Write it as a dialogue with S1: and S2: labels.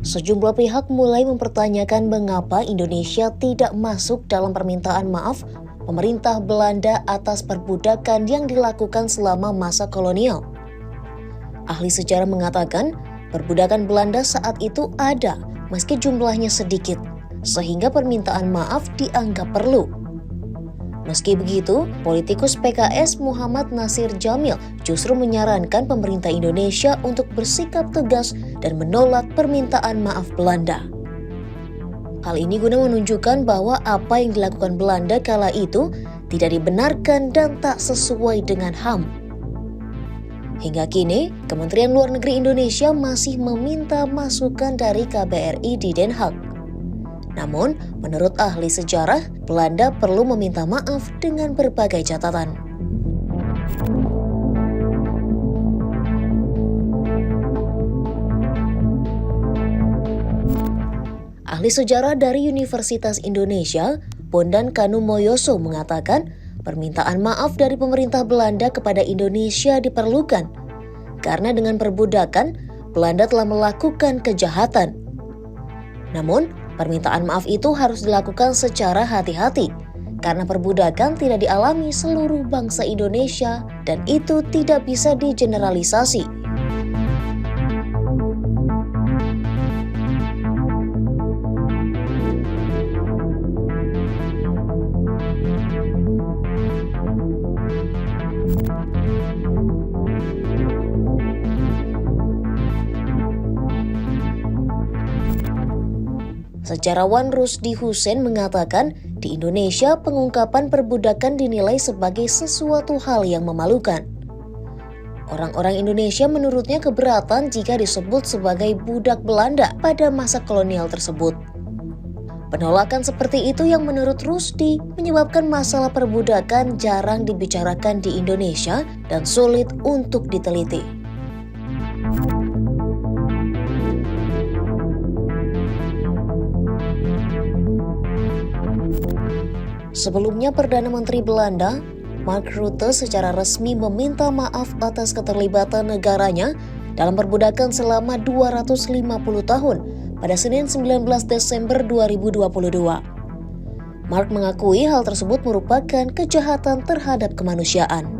S1: Sejumlah pihak mulai mempertanyakan mengapa Indonesia tidak masuk dalam permintaan maaf pemerintah Belanda atas perbudakan yang dilakukan selama masa kolonial. Ahli sejarah mengatakan, perbudakan Belanda saat itu ada meski jumlahnya sedikit, sehingga permintaan maaf dianggap perlu. Meski begitu, politikus PKS Muhammad Nasir Jamil justru menyarankan pemerintah Indonesia untuk bersikap tegas dan menolak permintaan maaf Belanda. Hal ini guna menunjukkan bahwa apa yang dilakukan Belanda kala itu tidak dibenarkan dan tak sesuai dengan HAM. Hingga kini, Kementerian Luar Negeri Indonesia masih meminta masukan dari KBRI di Den Haag. Namun, menurut ahli sejarah, Belanda perlu meminta maaf dengan berbagai catatan. Ahli sejarah dari Universitas Indonesia, Bondan Kanumoyoso mengatakan, permintaan maaf dari pemerintah Belanda kepada Indonesia diperlukan karena dengan perbudakan, Belanda telah melakukan kejahatan. Namun, permintaan maaf itu harus dilakukan secara hati-hati karena perbudakan tidak dialami seluruh bangsa Indonesia dan itu tidak bisa digeneralisasi. Sejarawan Rusdi Hussein mengatakan, di Indonesia pengungkapan perbudakan dinilai sebagai sesuatu hal yang memalukan. Orang-orang Indonesia menurutnya keberatan jika disebut sebagai budak Belanda pada masa kolonial tersebut. Penolakan seperti itu yang menurut Rusdi menyebabkan masalah perbudakan jarang dibicarakan di Indonesia dan sulit untuk diteliti. Sebelumnya, Perdana Menteri Belanda, Mark Rutte, secara resmi meminta maaf atas keterlibatan negaranya dalam perbudakan selama 250 tahun pada Senin 19 Desember 2022. Mark mengakui hal tersebut merupakan kejahatan terhadap kemanusiaan.